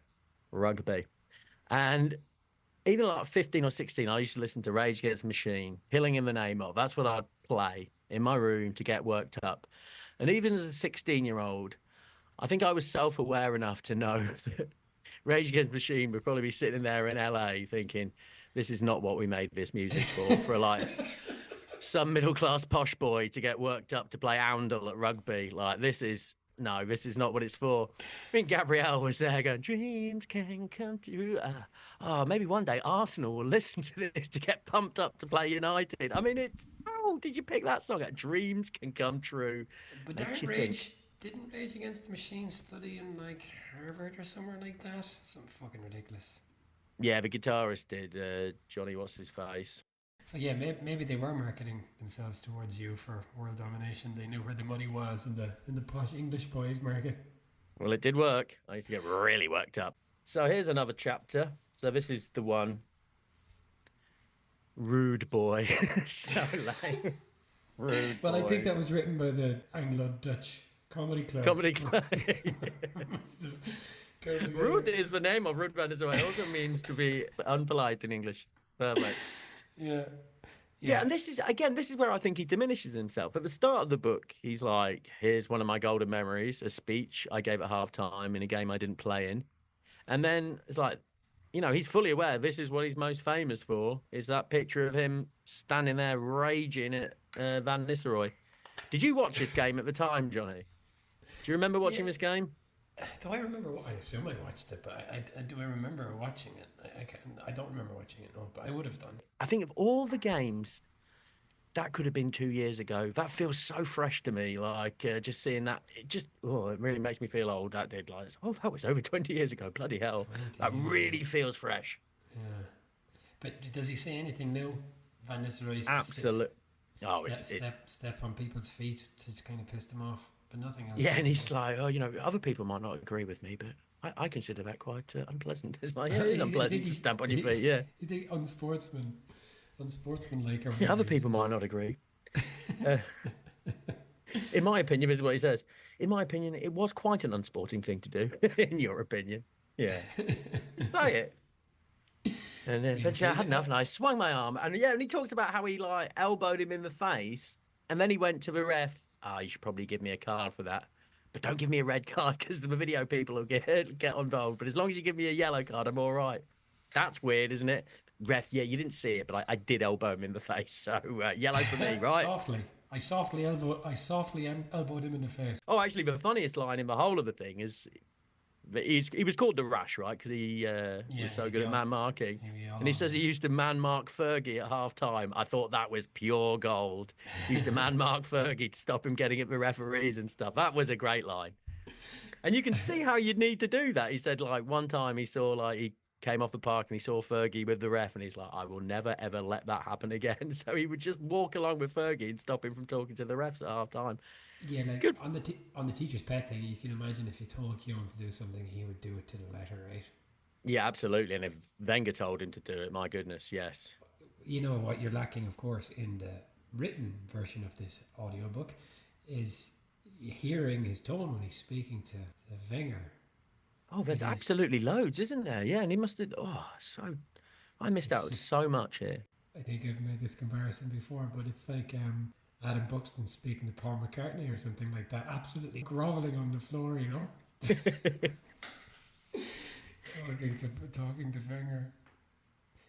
rugby. And even like 15 or 16, I used to listen to Rage Against the Machine, Killing in the Name of. That's what I'd play in my room to get worked up. And even as a 16-year-old, I think I was self-aware enough to know that Rage Against the Machine would probably be sitting there in LA thinking, this is not what we made this music for like some middle-class posh boy to get worked up to play Oundle at rugby. Like, this is not what it's for. I think Gabrielle was there going, dreams can come true. Maybe one day Arsenal will listen to this to get pumped up to play United. I mean, how did you pick that song? Dreams can come true. But didn't Rage Against the Machine study in like Harvard or somewhere like that? Something fucking ridiculous. Yeah, the guitarist did. Johnny, what's his face? So yeah, maybe they were marketing themselves towards you for world domination. They knew where the money was in the posh English boys market. Well, it did work. I used to get really worked up. So here's another chapter. So this is the one. Rude boy. So lame. Rude boy. Well, I think that was written by the Anglo-Dutch Comedy Club. Comedy Club. Must have Ruud is the name of Ruud Van Nistelrooy. It also means to be unpolite in English. Perfect. Yeah. Yeah, and this is where I think he diminishes himself. At the start of the book, he's like, here's one of my golden memories, a speech I gave at half time in a game I didn't play in. And then it's like, he's fully aware this is what he's most famous for, is that picture of him standing there raging at Van Nistelrooy. Did you watch this game at the time, Johnny? Do you remember watching this game? Do I remember? I assume I watched it, but do I remember watching it? I don't remember watching it, no, but I would have done. I think of all the games, that could have been 2 years ago. That feels so fresh to me. Like just seeing that, it really makes me feel old. That did, like, that was over 20 years ago. Bloody hell, that really feels fresh. Yeah, but does he say anything new? Van Nistelrooy Absolutely. Step on people's feet to kind of piss them off, but nothing else. Yeah, and he's like, other people might not agree with me, but I consider that quite unpleasant. It's like, it's unpleasant to stamp on your feet. Yeah, you think unsportsmanlike. Yeah, other people might not agree. In my opinion, this is what he says. In my opinion, it was quite an unsporting thing to do. In your opinion, yeah, say it. And then I had enough, and I swung my arm, and he talks about how he like elbowed him in the face, and then he went to the ref. You should probably give me a card for that, but don't give me a red card because the video people will get involved. But as long as you give me a yellow card, I'm all right. That's weird, isn't it? Ref, yeah, you didn't see it, but I did elbow him in the face, so yellow for me, right? I softly elbowed him in the face. Oh, actually, the funniest line in the whole of the thing is that he was called the Rush, right? Because he was so good at man marking, and he says he used to man mark Fergie at half time. I thought that was pure gold. He used to man mark Fergie to stop him getting at the referees and stuff. That was a great line, and you can see how you'd need to do that. He said like one time he saw he came off the park and he saw Fergie with the ref, and he's like, I will never ever let that happen again. So he would just walk along with Fergie and stop him from talking to the refs at half time. Yeah, like good. On the teacher's pet thing, you can imagine if you told Keown to do something, he would do it to the letter, right? Yeah, absolutely. And if Wenger told him to do it, my goodness, yes. You know what you're lacking, of course, in the written version of this audiobook is hearing his tone when he's speaking to Wenger. Oh, there's absolutely loads, isn't there? Yeah, and he must have. I missed out so much here. I think I've made this comparison before, but it's like Adam Buxton speaking to Paul McCartney or something like that, absolutely groveling on the floor, talking to Wenger.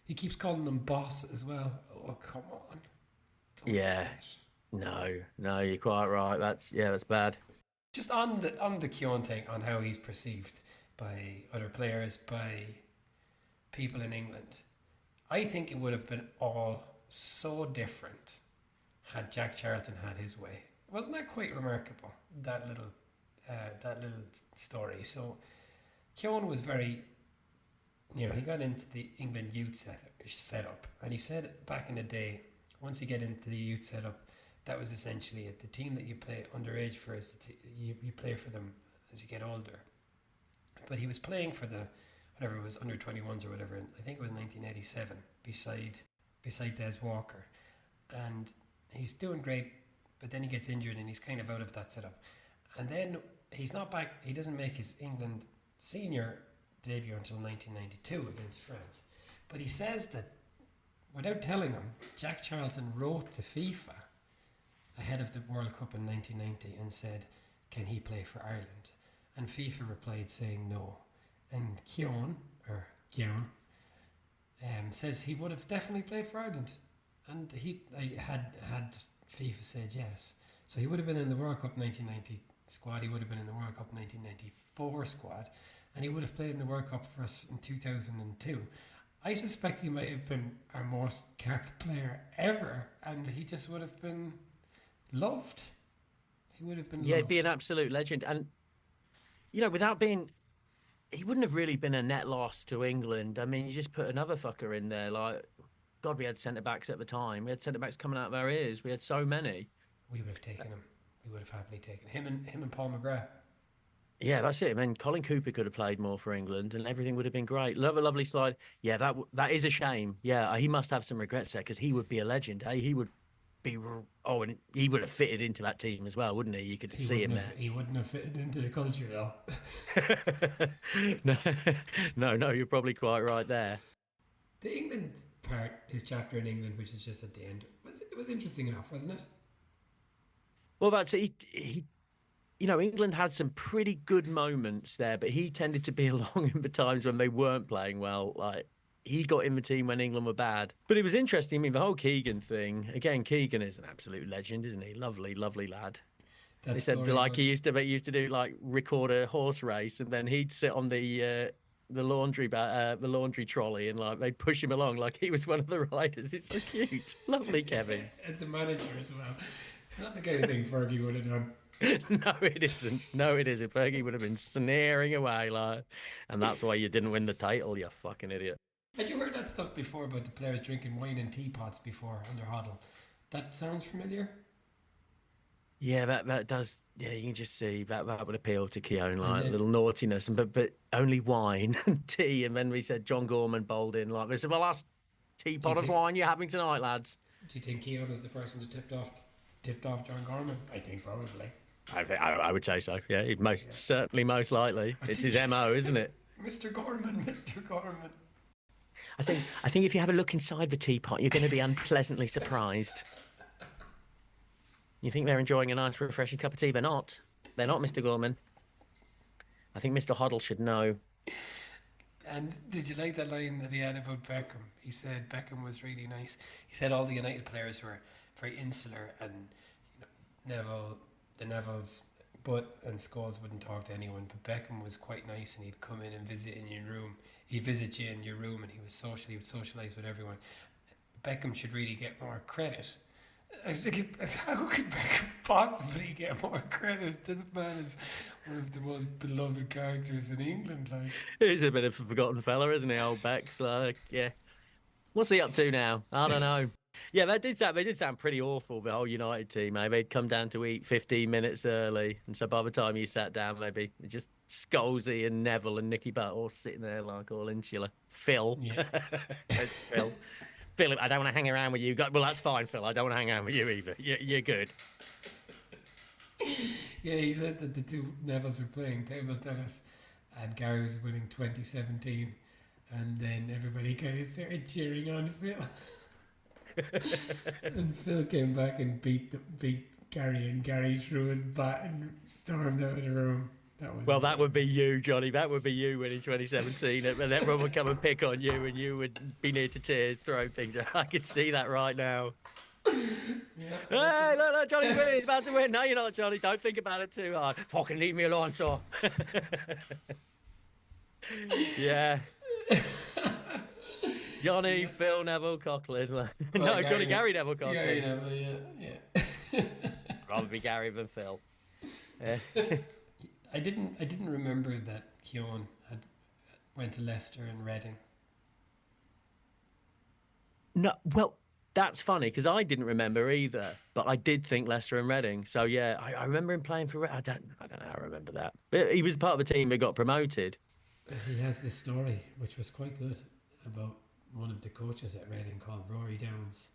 He keeps calling them boss as well. Oh, come on. No, you're quite right. That's bad. Just on the Keown thing, on how he's perceived by other players, by people in England, I think it would have been all so different had Jack Charlton had his way. Wasn't that quite remarkable, that little story? So Keown was very, he got into the England youth setup, and he said back in the day, once you get into the youth setup, that was essentially it. The team that you play underage for is you play for them as you get older. But he was playing for the, whatever it was, under 21s or whatever, I think it was 1987, beside Des Walker. And he's doing great, but then he gets injured and he's kind of out of that setup. And then he's not back, he doesn't make his England senior debut until 1992 against France. But he says that, without telling him, Jack Charlton wrote to FIFA ahead of the World Cup in 1990 and said, can he play for Ireland? And FIFA replied saying no. And Keown says he would have definitely played for Ireland. And had FIFA said yes. So he would have been in the World Cup 1990 squad, he would have been in the World Cup 1994 squad, and he would have played in the World Cup for us in 2002. I suspect he might have been our most capped player ever, and he just would have been loved. He would have been loved. He'd be an absolute legend. And, without being... He wouldn't have really been a net loss to England. I mean, you just put another fucker in there. Like, God, we had centre-backs at the time. We had centre-backs coming out of our ears. We had so many. We would have taken him. We would have happily taken him and Paul McGrath. Yeah, that's it. I mean, Colin Cooper could have played more for England and everything would have been great. Lovely slide. Yeah, that is a shame. Yeah, he must have some regrets there because he would be a legend. He would and he would have fitted into that team as well, wouldn't he? You could see him there. He wouldn't have fitted into the culture though. No, you're probably quite right there. The England part, his chapter in England, which is just at the end, it was interesting enough, wasn't it? Well, that's he England had some pretty good moments there, but he tended to be along in the times when they weren't playing well. Like, he got in the team when England were bad. But it was interesting. I mean, the whole Keegan thing. Again, Keegan is an absolute legend, isn't he? Lovely, lovely lad. They said like he used to do like record a horse race, and then he'd sit on the laundry trolley, and like they'd push him along like he was one of the riders. It's so cute. Lovely, Kevin. It's a manager as well. It's not the kind of thing Fergie would have done. No, it isn't. No, it isn't. Fergie would have been sneering away, like, and that's why you didn't win the title, you fucking idiot. Had you heard that stuff before about the players drinking wine in teapots before under huddle? That sounds familiar. Yeah, that does. Yeah, you can just see that would appeal to Keown, like a little naughtiness, but only wine and tea. And then we said John Gorman bowled in like, "This is the last teapot of wine you're having tonight, lads." Do you think Keown is the person that tipped off John Gorman? I think probably. I would say so. Yeah, certainly, most likely. It's his MO, isn't it? Mr. Gorman. I think if you have a look inside the teapot, you're going to be unpleasantly surprised. You think they're enjoying a nice, refreshing cup of tea? They're not. They're not, Mr. Gorman. I think Mr. Hoddle should know. And did you like that line that he had about Beckham? He said Beckham was really nice. He said all the United players were very insular, and the Nevilles, and Scholes wouldn't talk to anyone. But Beckham was quite nice, and he'd come in and visit in your room. He'd visit you in your room, and he would socialise with everyone. Beckham should really get more credit. I was thinking, how could Beckham possibly get more credit? This man is one of the most beloved characters in England. Like, he's a bit of a forgotten fella, isn't he, old Beck's? Like, yeah. What's he up to now? I don't know. Yeah, they did sound pretty awful, the whole United team, eh? They'd come down to eat 15 minutes early, and so by the time you sat down, maybe just Scholesy and Neville and Nicky Butt all sitting there like all insular. Phil. Yeah. Phil. Phil, I don't want to hang around with you. Well, that's fine, Phil. I don't want to hang around with you either. You're good. Yeah, he said that the two Nevilles were playing table tennis, and Gary was winning 2017, and then everybody kind of started cheering on Phil. And Phil came back and beat Gary, and Gary threw his bat and stormed out of the room. That would be you, Johnny. That would be you winning 2017, and everyone would come and pick on you, and you would be near to tears, throwing things. I could see that right now. Yeah, hey, look, Johnny's winning. He's about to win. No, you're not, Johnny. Don't think about it too hard. Fucking leave me alone, sir. Yeah. Johnny, Phil, Neville, Coughlin. No, Johnny, Gary Neville, Coughlin. Gary Neville, yeah. Rather be Gary than Phil. Yeah. I didn't remember that Keown went to Leicester and Reading. No, well, that's funny because I didn't remember either, but I did think Leicester and Reading. So yeah, I remember him playing for. I don't know how I remember that, but he was part of the team that got promoted. He has this story which was quite good about one of the coaches at Reading called Rory Downs,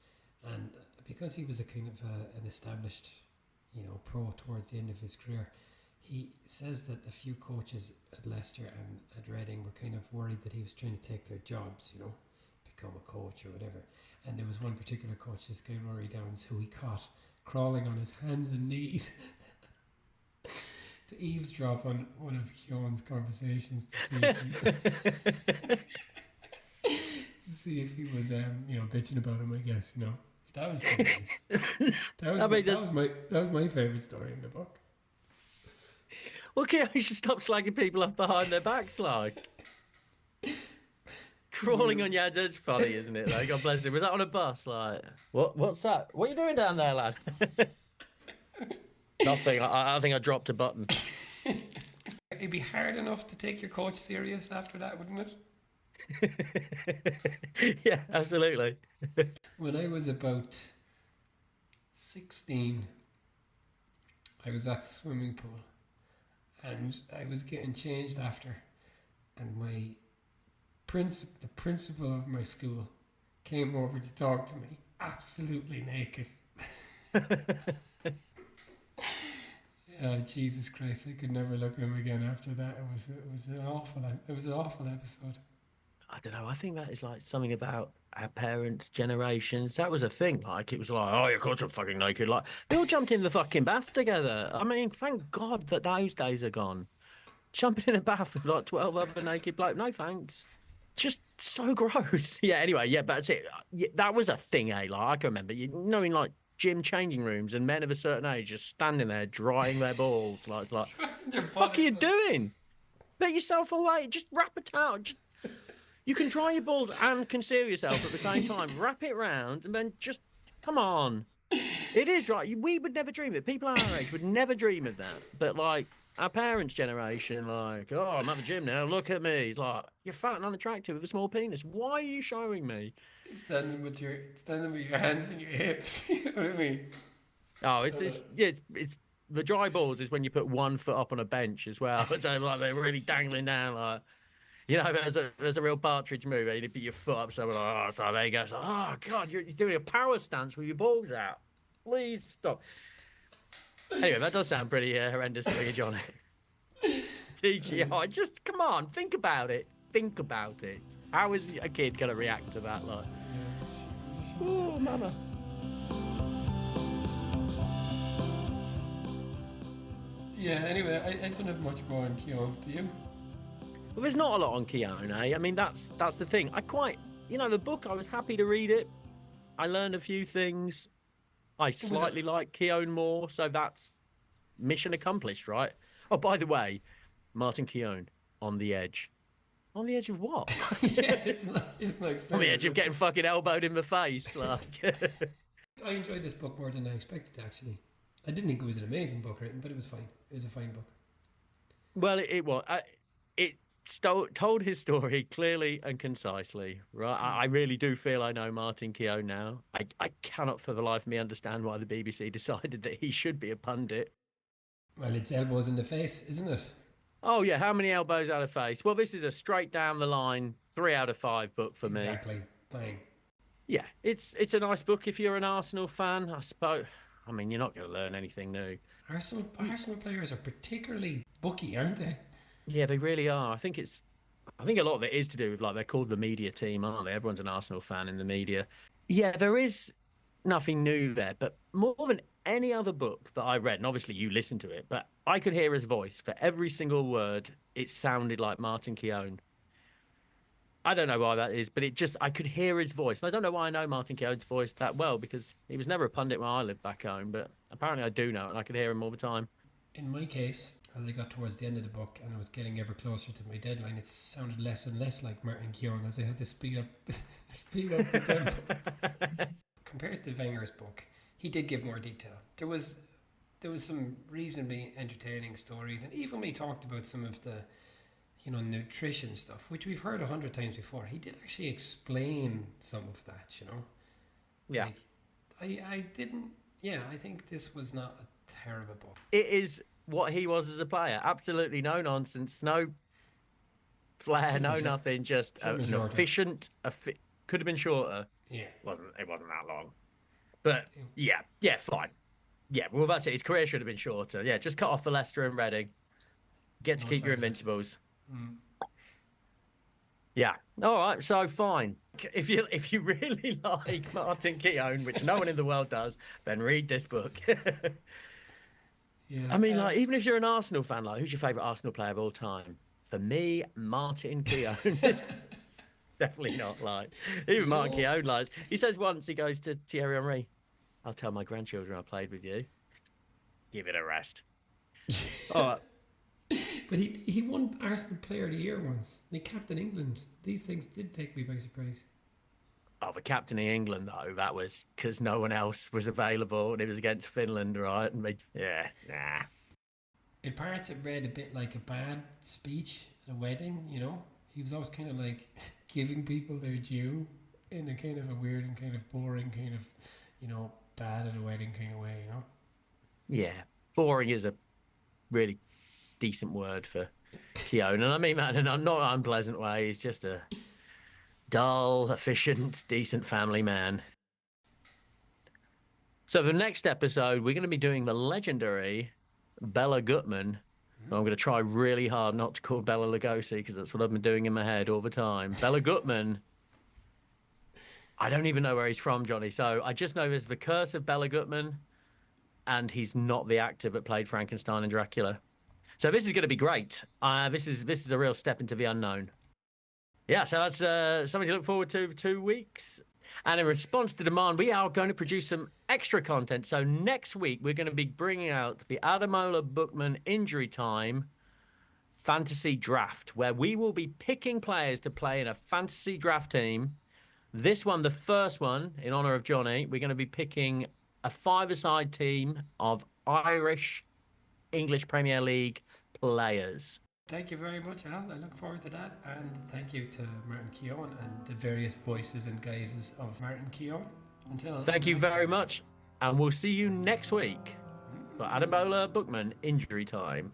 and because he was a kind of an established, pro towards the end of his career. He says that a few coaches at Leicester and at Reading were kind of worried that he was trying to take their jobs, become a coach or whatever. And there was one particular coach, this guy Rory Downs, who he caught crawling on his hands and knees to eavesdrop on one of Keown's conversations to see if he was, bitching about him. I guess that was pretty nice. That was my favourite story in the book. Well, you should stop slagging people off behind their backs, like. Crawling on your head, it's funny, isn't it? Like, God bless him. Was that on a bus? Like, what's that? What are you doing down there, lad? Nothing. I think I dropped a button. It'd be hard enough to take your coach serious after that, wouldn't it? Yeah, absolutely. When I was about 16, I was at the swimming pool. And I was getting changed after, and the principal of my school came over to talk to me, absolutely naked. Oh, Jesus Christ! I could never look at him again after that. It was an awful episode. I don't know. I think that is like something about our parents' generations. That was a thing. Like it was like, oh, you're caught fucking naked. Like they all jumped in the fucking bath together. I mean, thank God that those days are gone. Jumping in a bath with like 12 other naked blokes. No thanks. Just so gross. Yeah. Anyway, yeah, but that's it. Yeah, that was a thing, eh? Like I can remember, you know, in like gym changing rooms and men of a certain age just standing there drying their balls. Like, what the fuck are you doing? Let yourself away. Just wrap a towel. You can dry your balls and conceal yourself at the same time. Wrap it round and then just come on. It is right. We would never dream of it. People our age would never dream of that. But like our parents' generation, like, oh, I'm at the gym now. Look at me. It's like you're fat and unattractive with a small penis. Why are you showing me? Standing with your hands in your hips. You know what I mean? Oh, it's the dry balls is when you put one foot up on a bench as well. So like they're really dangling down like. You know, there's a real Partridge movie. You put your foot up, so like, oh, so there you go. So, oh God, you're doing a power stance with your balls out. Please stop. Anyway, that does sound pretty horrendous for you, Johnny. TGI, just come on, think about it. Think about it. How is a kid gonna react to that? Like, oh, mama. Yeah. Anyway, I don't have much more on Keown. Do you? Well, there's not a lot on Keown, eh? I mean, that's the thing. The book, I was happy to read it. I learned a few things. I slightly like Keown more, so that's mission accomplished, right? Oh, by the way, Martin Keown, on the edge. On the edge of what? Yeah, it's not on the edge of getting fucking elbowed in the face. Like. I enjoyed this book more than I expected, actually. I didn't think it was an amazing book written, but it was fine. It was a fine book. Well, it was. It told his story clearly and concisely, right? I really do feel I know Martin Keown now. I cannot for the life of me understand why the BBC decided that he should be a pundit. Well, it's elbows in the face, isn't it? Oh, yeah, how many elbows out of face? Well, this is a straight down the line, 3 out of 5 book for me. Exactly, fine. Yeah, it's a nice book if you're an Arsenal fan, I suppose. I mean, you're not going to learn anything new. Arsenal players are particularly booky, aren't they? Yeah, they really are. I think a lot of it is to do with, like, they're called the media team, aren't they? Everyone's an Arsenal fan in the media. Yeah, there is nothing new there, but more than any other book that I read, and obviously you listened to it, but I could hear his voice for every single word. It sounded like Martin Keown. I don't know why that is, but I could hear his voice. And I don't know why I know Martin Keown's voice that well, because he was never a pundit when I lived back home, but apparently I do know it, and I could hear him all the time. In my case, as I got towards the end of the book and I was getting ever closer to my deadline, it sounded less and less like Martin Keown as I had to speed up the tempo. Compared to Wenger's book, he did give more detail. There was some reasonably entertaining stories, and even when he talked about some of the nutrition stuff, which we've heard 100 times before, he did actually explain some of that, Yeah. I didn't. Yeah, I think this was not a terrible book. It is what he was as a player. Absolutely no nonsense, no flair, no nothing. Just an efficient. Could have been shorter. Yeah, it wasn't that long. But yeah, fine. Yeah, well, that's it. His career should have been shorter. Yeah, just cut off for Leicester and Reading. Get to keep your Invincibles. Yeah. All right. So fine. If you really like Martin Keown, which no one in the world does, then read this book. Yeah. I mean, like, even if you're an Arsenal fan, like, who's your favourite Arsenal player of all time? For me, Martin Keown. Definitely not, like. Even Martin Keown lies. He says once, he goes to Thierry Henry, I'll tell my grandchildren I played with you. Give it a rest. All right. But he won Arsenal Player of the Year once. And he captained England. These things did take me by surprise. Oh, the captaining England, though, that was because no one else was available, and it was against Finland, right? And nah. In parts, it read a bit like a bad speech at a wedding, He was always kind of like giving people their due in a kind of a weird and kind of boring kind of, bad at a wedding kind of way, Yeah, boring is a really decent word for Keown, and I mean that in a not unpleasant way. He's just a dull, efficient, decent family man. So the next episode, we're going to be doing the legendary Bella Gutman. I'm going to try really hard not to call Bella Lugosi because that's what I've been doing in my head all the time. Bella Gutman. I don't even know where he's from, Johnny. So I just know there's The Curse of Bella Gutman, and he's not the actor that played Frankenstein and Dracula. So this is going to be great. This is a real step into the unknown. Yeah, so that's something to look forward to for 2 weeks. And in response to demand, we are going to produce some extra content. So next week, we're going to be bringing out the Ademola Bookman Injury Time Fantasy Draft, where we will be picking players to play in a fantasy draft team. This one, the first one, in honor of Johnny, we're going to be picking a five-a-side team of Irish English Premier League players. Thank you very much, Al. I look forward to that. And thank you to Martin Keown and the various voices and guises of Martin Keown. Thank you very much. And we'll see you next week for Ademola Bookman Injury Time.